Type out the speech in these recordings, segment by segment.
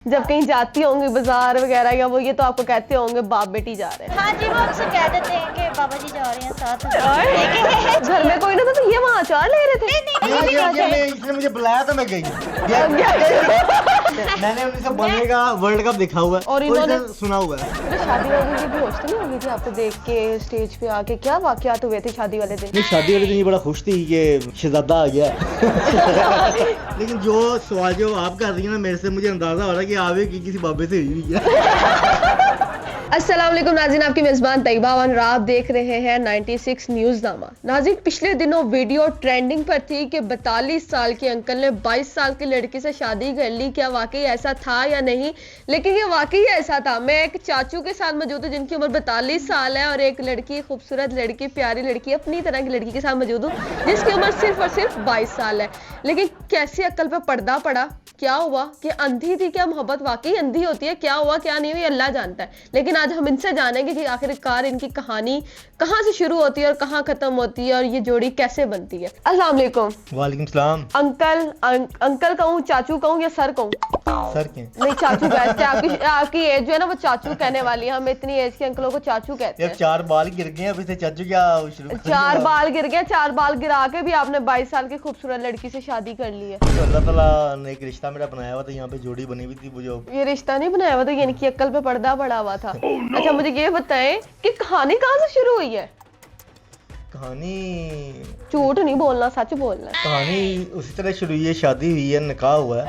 जब कहीं जाती होंगी बाजार वगैरह या वो ये तो आपको कहते होंगे बाप बेटी जा रहे हैं। हाँ जी, वो हमसे कह देते हैं कि बाबा जी जा रहे हैं साथ। घर में कोई ना था तो ये वहाँ चार ले रहे थे। इसने मुझे बुलाया था, मैं गई। मैंने उनसे बोलने का वर्ल्ड कप देखा हुआ है और इन्होंने सुना हुआ है। शादी वाले दिन भी होश तो नहीं होगी थी आपको देख के स्टेज पे आके? क्या वाकयात हुए थे शादी वाले दिन? नहीं, शादी वाले दिन ये बड़ा खुश थी कि शहजादा आ गया। लेकिन जो सवाल जो आप कर रही हैं ना, मेरे से मुझे अंदाजा हो रहा है कि आवे की किसी बाबे से हुई है। अस्सलाम वालेकुम नाज़रीन, आपकी मेज़बान तैयबा और आप देख रहे हैं 96 न्यूज़नामा। नाज़रीन, पिछले दिनों वीडियो ट्रेंडिंग पर थी कि 42 साल के अंकल ने 22 साल की लड़की से शादी कर ली। क्या वाकई ऐसा था या नहीं? लेकिन ये वाकई ऐसा था। मैं एक चाचू के साथ मौजूद हूँ जिनकी उम्र 42 साल है और एक लड़की, खूबसूरत लड़की, प्यारी लड़की, अपनी तरह की लड़की के साथ मौजूद हूँ जिसकी उम्र सिर्फ और सिर्फ 22 साल है। लेकिन कैसी अक्ल पे पर्दा पड़ा? क्या हुआ कि अंधी थी? क्या मोहब्बत वाकई अंधी होती है? क्या हुआ क्या नहीं हुई अल्लाह जानता है। लेकिन आज हम इनसे जानेंगे कि आखिरकार इनकी कहानी कहाँ से शुरू होती है और कहाँ खत्म होती है और ये जोड़ी कैसे बनती है। अस्सलाम वालेकुम। वालेकुम सलाम। अंकल कहूँ, चाचू कहूँ या सर कहूँ? सर के नहीं, चाचू बेस्ट है। आपकी एज जो है ना वो चाचू कहने वाली है। हम इतनी एज के अंकलों को चाचू कहते हैं। 4 बाल गिर गए, अभी से चाचू क्या शुरू? 4 बाल गिर गए। 4 बाल गिरा के भी आपने 22 साल की खूबसूरत लड़की से शादी कर ली है। तो अल्लाह ताला ने एक रिश्ता मेरा बनाया हुआ था, यहाँ पे जोड़ी बनी हुई थी। वो जो ये रिश्ता नहीं बनाया हुआ था, ये इनकी अक्ल पे पर्दा पड़ा हुआ था। अच्छा, मुझे ये बताएं कि कहानी कहाँ से शुरू हुई है? कहानी, झूठ नहीं बोलना, सच बोलना है। कहानी उसी तरह शुरू हुई है, शादी हुई है, निकाह हुआ है।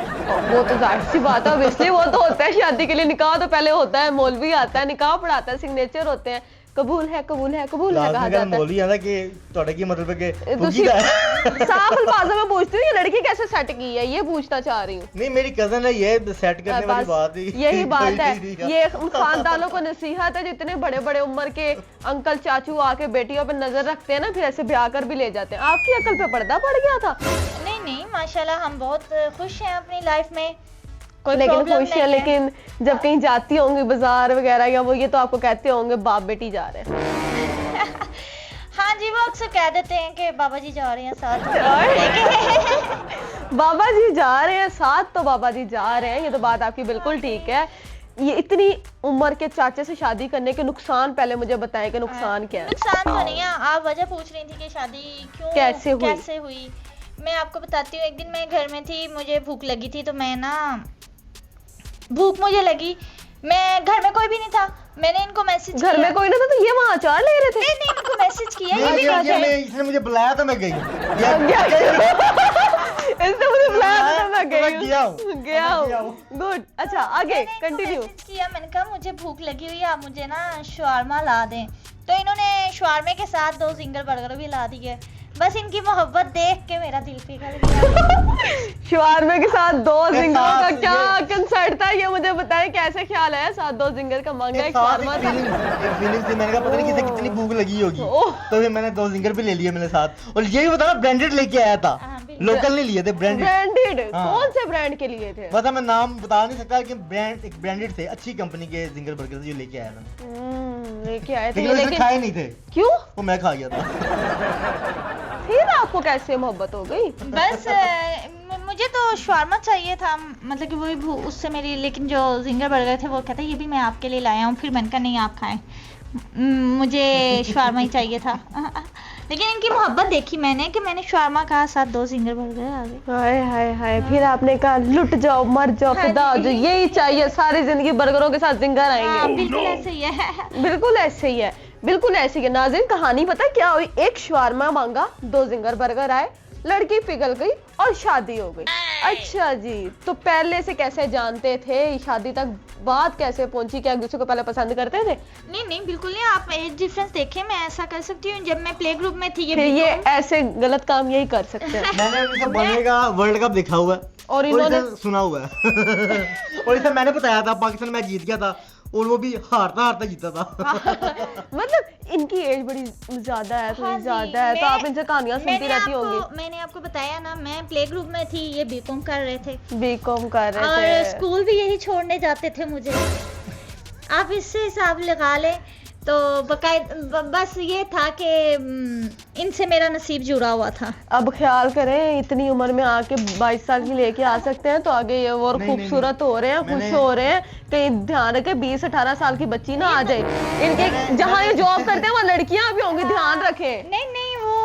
वो तो जाहिर सी बात है, ऑब्वियसली वो तो होता है। शादी के लिए निकाह तो पहले होता है, मौलवी आता है, निकाह पढ़ाता है, सिग्नेचर होते हैं, कबूल है कबूल है कबूल है कहा जाता है। मौलवी आता कि ਤੁਹਾਡੇ ਕੀ मतलब है कि दूसरी साफ अल्फाजों में पूछती हूँ, ये लड़की कैसे सेट की है ये पूछना चाह रही हूँ। नहीं, मेरी कजन है, ये सेट करने वाली बात ही यही बात है। ये उन खानदानों को नसीहत है जितने बड़े बड़े उम्र के अंकल चाचू आके बेटियों पर नजर रखते हैं ना, फिर ऐसे ब्याह कर भी ले जाते हैं। आपकी अकल पे पर्दा पड़ गया था? नहीं, माशाल्लाह हम बहुत खुश हैं अपनी लाइफ में, कोई लेकिन प्रॉब्लम खुश है। नहीं है। लेकिन जब कहीं जाती होंगी बाजार वगैरह या वो ये तो आपको कहते होंगे बाप बेटी जा रहे हैं। हाँ जी, वो अक्सर कह देते हैं कि बाबा जी जा रहे हैं साथ। बाबा जी जा रहे हैं साथ, तो बाबा जी जा रहे हैं, ये तो बात आपकी बिल्कुल ठीक है। ये इतनी उम्र के चाचे से शादी करने के नुकसान पहले मुझे बताएं कि नुकसान क्या है? नुकसान तो नहीं है, आप वजह पूछ रही थी कि शादी क्यों कैसे हुई। मैं आपको बताती हूँ। एक दिन मैं घर में थी, मुझे भूख लगी थी, तो मैं ना भूख मुझे लगी, मैं घर में कोई भी नहीं था, मैंने इनको मैसेज घर में कोई ना था तो ये वहाँ चार ले रहे थे? नहीं, इनको मैसेज किया। इसने मुझे बुलाया था, मैं गई। इसने मुझे बुलाया था, मैं गया हूँ। गुड। अच्छा, आगे कंटिन्यू। किया, मैंने कहा मुझे भूख लगी हुई है, आप मुझे ना शवारमा ला दें। तो इन्होंने शवारमे के साथ 2 सिंगल बर्गर भी ला दिए। बस इनकी मोहब्बत देख के मेरा दिल पिघल गया। शवारमे के साथ 2 जिंगर का क्या कंसेप्ट था ये मुझे बताएं, कैसे ख्याल आया? 7 2 जिंगर का मांगा एक शवारमा था। एक फीलिंग थी, मैंने कहा पता नहीं किसे कितनी भूख लगी होगी, तो फिर मैंने 2 जिंगर भी ले लिए मेरे साथ। और ये भी बताना, ब्रांडेड लेके आया था, लोकल नहीं लिए थे, ब्रांडेड। कौन से ब्रांड के लिए थे? मतलब मैं नाम बता नहीं सकता, लेकिन ब्रांड एक ब्रांडेड थे, अच्छी कंपनी के जिंगर बर्गर जो लेके आया था। लेके आए थे, लेकिन खाए नहीं थे। क्यों? वो मैं खा गया था। फिर आपको कैसे मोहब्बत हो गई? बस मुझे तो शवारमा चाहिए था, मतलब कि वही उससे मेरी, लेकिन जो जिंगर बर्गर थे वो कहते ये भी मैं आपके लिए लाया हूँ। फिर मैंने कहा नहीं, आप खाएं, मुझे शवारमा ही चाहिए था। लेकिन इनकी मोहब्बत देखी मैंने कि मैंने शवारमा कहा, साथ 2 जिंगर बर्गर आ गए। हाय हाय हाय। फिर आपने कहा लुट जाओ, मर जाओ, खुदा हो जाओ, यही चाहिए, सारी जिंदगी बर्गरों के साथ जिंगर आएंगे। बिल्कुल ऐसे ही है। बिल्कुल ऐसे ही है, बिल्कुल ऐसे ही है। नाज़रीन, कहानी पता क्या हुई? एक शवारमा मांगा, 2 जिंगर बर्गर आए, लड़की पिघल गई और शादी हो गई। अच्छा जी, तो पहले से कैसे जानते थे? शादी तक बात कैसे पहुंची? क्या एक दूसरे को पहले पसंद करते थे? नहीं, बिल्कुल नहीं। आप एज डिफरेंस देखें, मैं ऐसा कर सकती हूँ। जब मैं प्ले ग्रुप में थी, ये ऐसे गलत काम यही कर सकते हैं। मैंने उनसे बोलने का वर्ल्ड कप देखा हुआ है और इन्होंने सुना हुआ है। और इसे मैंने बताया था, पाकिस्तान मैच जीत गया था और वो भी हारता जीता था। मतलब इनकी एज बड़ी ज्यादा है, थोड़ी ज्यादा है, तो आप इनसे कहानियां सुनती रहती होंगी। मैंने आपको बताया ना, मैं प्ले ग्रुप में थी, ये बीकॉम कर रहे थे। बीकॉम कर रहे थे और स्कूल भी यही छोड़ने जाते थे मुझे। आप इससे हिसाब लगा लें। तो बस ये था कि इनसे मेरा नसीब जुड़ा हुआ था। अब ख्याल करें, इतनी उम्र में आके 22 साल की लेके आ सकते हैं तो आगे ये और नहीं, खूबसूरत हो रहे हैं, खुश हो रहे हैं। कहीं ध्यान रखें 20-18 साल की बच्ची ना आ जाए। इनके जहाँ ये जॉब करते हैं वहाँ लड़कियां भी होंगी, ध्यान रखें। नहीं वो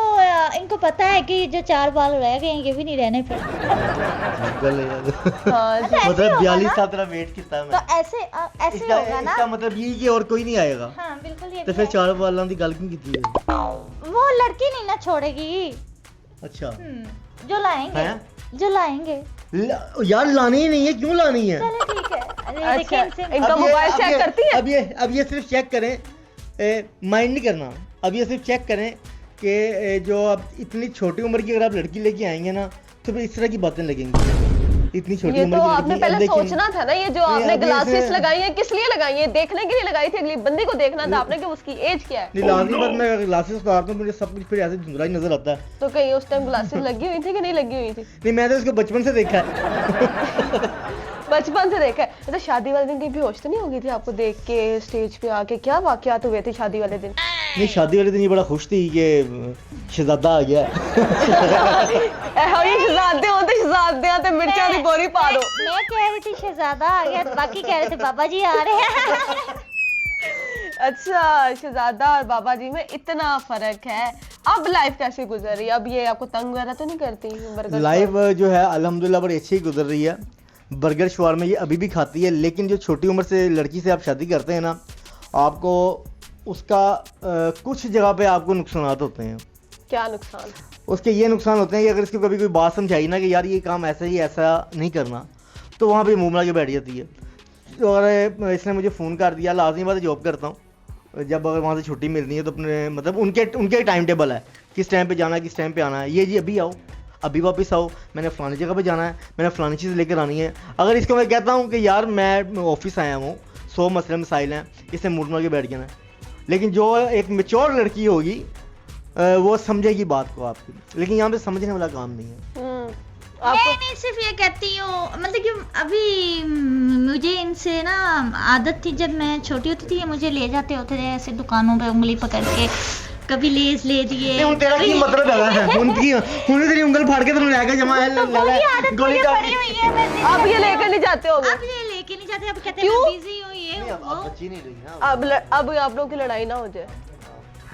इनको पता है कि जो 4 बाल रह गए हैं ये भी नहीं रहने फिर। हाँ जी। ऐसे मतलब होगा 42 ना? साल तेरा वेट कितना तो है? ऐसे होगा ना। इसका मतलब ये कि और कोई नहीं आएगा। हाँ बिल्कुल ये तो भी फिर है। 4 बालां दी गल क्यों की है? वो लड़की नहीं ना छोड़ेगी। अच्छा जो लाएंगे हैं? जो लाएंगे। यार लानी ही नहीं है, क्यों लानी है? चलो ठीक है। अरे अच्छा, देखिए इनसे इनका मोबाइल चेक करती है? अब ये सिर्फ चेक करें, माइंड नहीं करना। अब ये सिर्फ चेक करें कि जो अब इतनी छोटी उम्र की अगर आप लड़की लेके आएंगे ना तो फिर इस तरह की बातें लगेंगी। इतनी छोटी ये उम्र तो की आपने लड़की, पहले लेकिन- सोचना था ना। ये जो नहीं, आपने अब ये ग्लासेस से- लगाई है किस लिए लगाई है? देखने के लिए लगाई थी, अगली बंदी को देखना था आपने कि उसकी एज क्या है। नहीं लाजमी बात, मैं ग्लासेस उतारता हूँ मुझे सब कुछ फिर ऐसे धुंधला ही नजर आता है। तो कहीं उस टाइम ग्लासेस लगी हुई थी कि नहीं लगी हुई थी? नहीं मैं तो इसको बचपन से देखा है। बचपन से देखा है। अच्छा, शादी वाले दिन कहीं बेहोश तो नहीं हो गई थी आपको देख के स्टेज पे आके? क्या वाकयात हुए थे शादी वाले दिन? नहीं शादी वाले दिन ये बड़ा खुश थी कि शहजादा आ गया। ये शहजादे होते, शहजादे आते मिर्चा दी बोरी पा दो। मैं कह रही थी शहजादा आ गया, बाकी कह रहे थे बाबा जी आ रहे हैं। अच्छा, शहजादा और बाबा जी में इतना फर्क है। अब लाइफ कैसे गुजर रही है? अब ये आपको तंग वगैरह तो नहीं करती? बर्गर लाइफ जो है अल्हम्दुलिल्लाह बड़ी अच्छी गुजर रही है। बर्गर शवारमा ये अभी भी खाती है, लेकिन जो छोटी उम्र से लड़की से आप शादी करते हैं ना, आपको उसका कुछ जगह पे आपको नुकसानात होते हैं। क्या नुकसान? उसके ये नुकसान होते हैं कि अगर इसको कभी कोई बात समझाई ना कि यार ये काम ऐसा ही ऐसा नहीं करना, तो वहाँ पे मुँह बना के बैठ जाती है। और इसने मुझे फ़ोन कर दिया, लाजमी बात है जॉब करता हूँ, जब अगर वहाँ से छुट्टी मिलनी है तो अपने मतलब उनके टाइम टेबल है, किस टाइम पे जाना है, किस टाइम पे आना है। ये जी अभी आओ, अभी वापस आओ, मैंने फलानी जगह पे जाना है, मैंने फलानी चीज़ लेकर आनी है। अगर इसको मैं कहता हूँ कि यार मैं ऑफिस आया हूँ, 100 मसले मसाइल हैं, इससे मुँह बना के बैठ जाना है। लेकिन जो एक मैच्योर लड़की होगी वो समझेगी बात को आपकी, लेकिन यहाँ पे समझने वाला काम नहीं है। आपको नहीं सिर्फ ये कहती हूँ, मतलब कि अभी मुझे इनसे ना आदत थी, जब मैं छोटी होती थी ये मुझे ले जाते होते थे ऐसे दुकानों पे उंगली पकड़ के, कभी लेस ले दिए। तेरा की मतलब है उनकी उन्हें तेरी उंगल फाड़ के तो लेगा जमा है गोली का। पड़ी हुई है। मैं अब ये लेकर नहीं जाते होगे? अब ये लेके नहीं जाते, अब कहते क्यों? हैं मैं बिजी हूँ ये नहीं, अब वो। बच्ची नहीं रही ना। अब आप लोगों की लड़ाई ना हो जाए।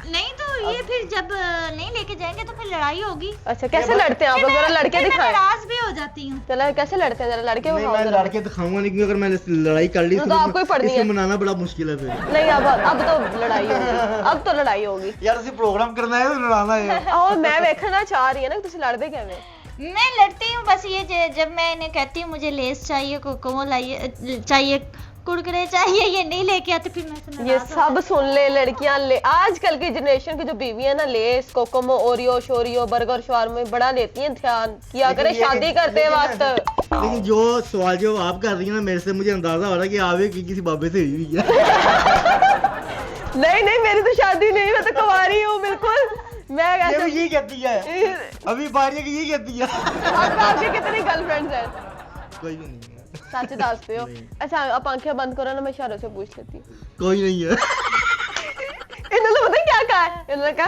नहीं तो ये फिर जब नहीं लेके जाएंगे तो फिर लड़ाई होगी। अच्छा, कैसे लड़ते हैं आप लोग? जरा लड़के फिर मैं दिखाएं। नाराज भी हो जाती हूँ। चला कैसे लड़ते हैं, जरा लड़के नहीं बताओ मैं जरा। लड़के दिखाऊंगा नहीं, क्योंकि अगर मैंने लड़ाई कर ली तो आपको ही पड़नी है। इसको मनाना बड़ा मुश्किल है फिर। नहीं, अब तो लड़ाई होगी, अब तो लड़ाई होगी। यार उसे प्रोग्राम करना है तो लड़ाना है। और मैं देखना चाह रही है ना, तुम लड़ते क्या में? मैं लड़ती हूँ बस ये जब मैं इन्हें कहती हूँ मुझे लेस चाहिए, कोको चाहिए, कुरकुरे चाहिए, ये नहीं लेके आते, फिर मैं से ये नाराज हो सब सुन ले लड़कियां। ले आजकल की जनरेशन की जो बीवी है ना, less, Kokomo, Oreo, शोरियो, burger, shawarma बड़ा लेती हैं ध्यान। किया करे लेकिन ये- शादी करते वक्त। लेकिन जो सवाल जो आप कर रही है ना, मेरे से मुझे अंदाजा हो रहा है कि आप एक किसी बाबे से हुई हुई है। नहीं, मेरी तो शादी नहीं, मैं तो कुंवारी हूँ बिल्कुल। मैं ये ऐसे भी यही कहती है, अभी बाहर की यही कहती है। आपके कितनी गर्लफ्रेंड्स हैं? कोई भी नहीं है। सच दसते हो? नहीं। अच्छा, आप आंखें बंद करो ना, मैं इशारों से पूछ लेती हूँ। कोई नहीं है। इन्होंने पता है क्या कहा है? इन्होंने कहा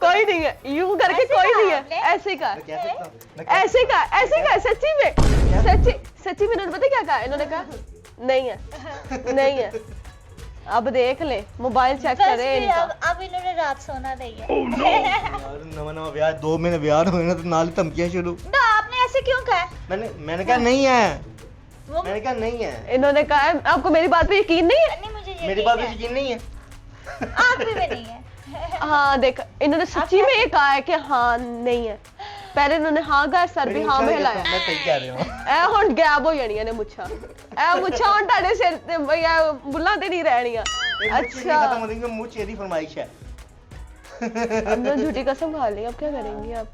कोई नहीं है, यूं करके ऐसे कोई कहा नहीं है, आपने? ऐसे ही कहा। मैं कह सकता हूँ, मैं कह ऐसे कहा सच्ची में, सच्ची में इन्होंने पता है क्या कहा? इन्होंने कहा नहीं है। अब देख ले, मोबाइल चेक बस करे फिर इनका। अब इन्होंने रात सोना नहीं है। यार नवा ब्याह 2 महीने ब्याह हुए ना तो नाल धमकियां शुरू। तो आपने ऐसे क्यों कहा? मैंने कहा नहीं है, वो मैंने कहा नहीं है। इन्होंने कहा है, आपको मेरी बात पे यकीन नहीं है? नहीं मुझे यकीन मेरी बात पे है। यकीन नहीं है। आप भी में नहीं है। हाँ देख, इन्होंने सच्ची में ये कहा है कि हाँ नहीं है। पहले इन्होंने हाँ कहा, सर भी हाँ में हिलाया। मैं सही कह रही हूँ। ਐ ਹੁਣ ਗੈਬ ਹੋ ਜਾਣੀਆਂ ਨੇ ਮੁੱਛਾਂ, ਐ ਮੁੱਛਾਂ ਹੁਣ ਤੁਹਾਡੇ ਸਿਰ ਤੇ ਬੁੱਲਾਂ ਤੇ ਨਹੀਂ ਰਹਿਣੀਆਂ। अच्छा खत्म हो जाएंगे, मुझ तेरी फरमाइश है। हमने झूठी कसम खा ली, अब क्या करेंगी आप?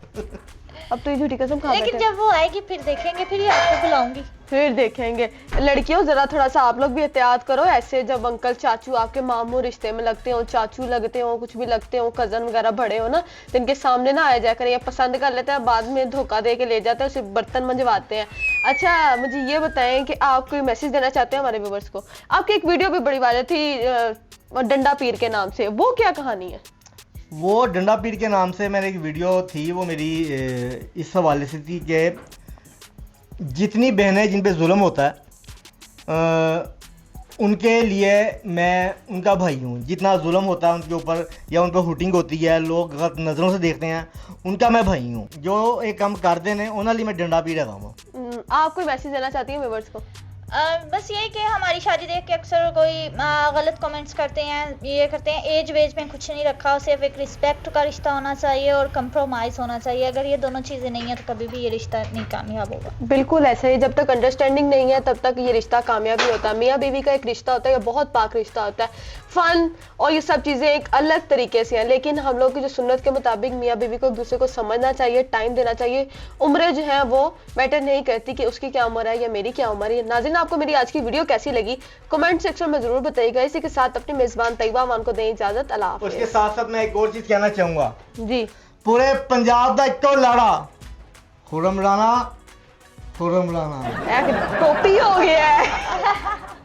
अब तो ये झूठी कसम खा लेकिन बैठे। जब वो आएगी फिर देखेंगे, फिर ही आपको बुलाऊंगी। फिर देखेंगे। लड़कियों जरा थोड़ा सा आप लोग भी एहतियात करो, ऐसे जब अंकल चाचू आपके मामू रिश्ते में लगते हो, चाचू लगते हो, कुछ भी लगते हो, कजन वगैरह बड़े हो ना, तो इनके सामने ना आया जाया करें, या पसंद कर लेते हैं बाद में धोखा दे के ले जाते हैं, सिर्फ बर्तन मंजवाते हैं। अच्छा मुझे ये बताएं कि आप कोई मैसेज देना चाहते हैं हमारे व्यूवर्स को? आपकी एक वीडियो भी बड़ी वायरल थी डंडा पीर के नाम से, वो क्या कहानी है? वो डंडा पीर के नाम से मैंने एक वीडियो थी, वो मेरी इस हवाले से थी कि जितनी बहनें जिन पे जुल्म होता है उनके लिए मैं उनका भाई हूँ। जितना जुल्म होता है उनके ऊपर या उन पर हुटिंग होती है, लोग गलत नज़रों से देखते हैं, उनका मैं भाई हूँ। जो एक काम कर देने उन्होंने लिए मैं डंडा पीर रहा हूँ। आप कोई मैसेज देना चाहती हैं व्यूअर्स को? बस यही कि हमारी शादी देख के अक्सर कोई गलत कमेंट्स करते हैं, ये करते हैं। एज वेज में कुछ नहीं रखा, सिर्फ एक रिस्पेक्ट का रिश्ता होना चाहिए और कंप्रोमाइज़ होना चाहिए। अगर ये दोनों चीज़ें नहीं है तो कभी भी ये रिश्ता नहीं कामयाब होगा। बिल्कुल ऐसा ही, जब तक अंडरस्टैंडिंग नहीं है तब तक ये रिश्ता कामयाब नहीं होता। मियाँ बीवी का एक रिश्ता होता है, ये बहुत पाक रिश्ता होता है। फन और ये सब चीज़ें एक अलग तरीके से हैं, लेकिन हम लोग की जो सुन्नत के मुताबिक मियाँ बीवी को एक दूसरे को समझना चाहिए, टाइम देना चाहिए। उम्रें जो हैं वो मैटर नहीं करती कि उसकी क्या उम्र है या मेरी क्या उम्र है। नाज़रीन, आपको मेरी आज की वीडियो कैसी लगी कमेंट सेक्शन में जरूर बताइएगा। इसी के साथ अपनी मेजबान तैयबा अमान को दें इजाजत। अल्लाह हाफ़िज़। उसके साथ साथ मैं एक और चीज़ कहना चाहूँगा जी, पूरे पंजाब का इक्को लाड़ा खुरम राणा, खुरम राणा। एक टोपी हो गया है।